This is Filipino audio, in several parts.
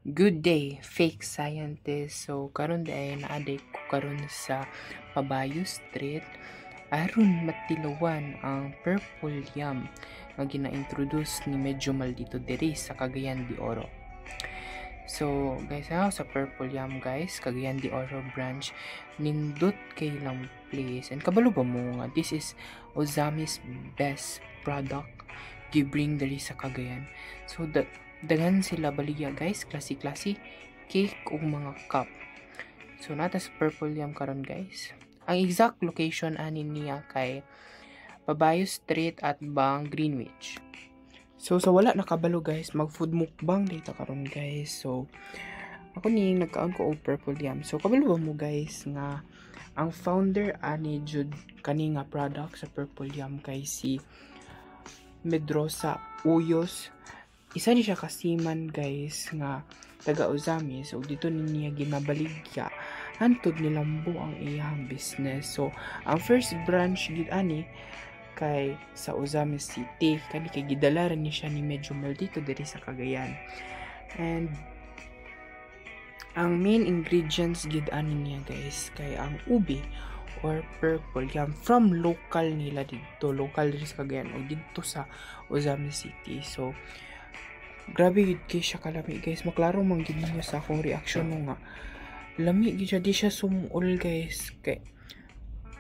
Good day, fake scientist. So karon day naaday ko karon sa Pabayo Street aron matilawan ang purple yam nga gina-introduce ni Medyo Maldito diri sa Cagayan de Oro. So guys, sa purple yam guys, Cagayan de Oro branch, nindot kay lang place and kabalo ba mo nga this is Ozami's best product gi-bring diri sa Cagayan. So daghan sila baligya guys, klase-klase cake ug mga cup. So nata sa purple yam karon guys. Ang exact location ani niya kay Pabayo Street at Bang Greenwich. So sa wala nakabalo guys, mag food mukbang dito karon guys. So ako ni nagkaon ko og purple yam. So kabalo ba mo guys nga ang founder ani jud kani nga product sa purple yam kay si Medrosa Uyos. Isa ni siya kasiman guys nga taga Ozami. So dito niya ginabaligya hantod nilambo ang iyang business. So ang first branch gid ani kay sa Ozami City kani kay gidalaran ni siya ni Medyo Maldito diri sa Cagayan. And ang main ingredients gid ani niya guys kay ang ube or purple yam from local nila dito, local diri sa Cagayan o dito sa Ozami City. So grabe gid kay siya kalami guys, maklaro man gid ninyo sa akong reaction no nga lami gid siya, di siya sumul guys kay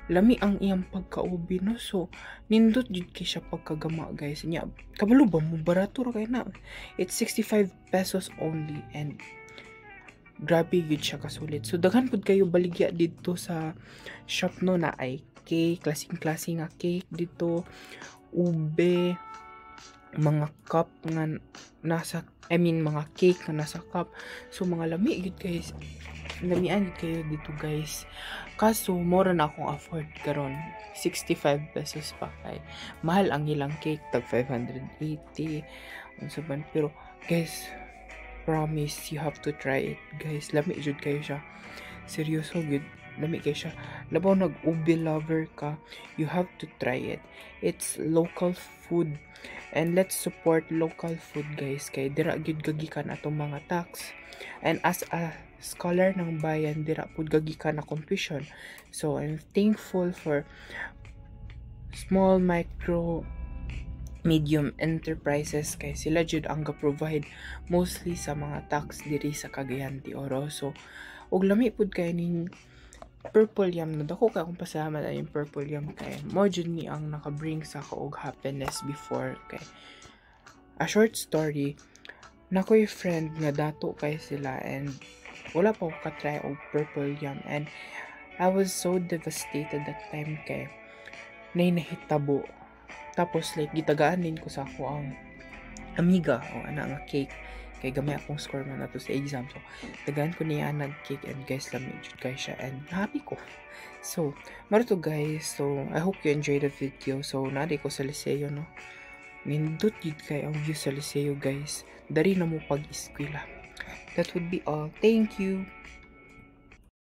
lami ang iyang pagkaubi no. So nindot gid kay siya pagkagama guys nya. Kabalo ba mo barato ra kay na, it's 65 pesos only and grabe gid siya kasulit. So daghan pud kayo baligya dito sa shop no, na ay cake, klaseng-klase nga cake dito, ube, mga cup nga nasa, mga cake nga nasa cup. So mga lami gid guys, lamian gid kayo dito guys. Kaso mura na akong afford karon, 65 pesos pa kay mahal ang ilang cake, tag 580 unsaban. Pero guys, promise you have to try it guys, lami jud kayo siya, seryoso gud lami kayo siya. Labaw nag ube lover ka, you have to try it. It's local food and let's support local food guys kay dira gid gagikan atong mga tax, and as a scholar ng bayan dira pud gagikan na confusion. So I'm thankful for small, micro, medium enterprises kay sila jud ang ga-provide mostly sa mga tax diri sa Cagayan de Oro. So og lami pud kay ning purple yam na dako kay akong pasalamat ay yung purple yam kay mo jud ni ang nakabring sa ako og happiness before. Kay a short story, nakoy friend nga dato kay sila and wala pa ko ka-try og purple yam and I was so devastated that time kay nay nahitabo. Tapos like gitagaanin ko sa ako ang amiga o ana nga cake kay gamay akong score man nato sa exam. So tagaan ko niya nag cake and guys lami jud kay siya and happy ko. So maro to guys, so I hope you enjoyed the video. So naday ko sa Liceo no, nindot gid kay ang view sa Liceo guys, dari na mo pag-eskwela. That would be all. Thank you.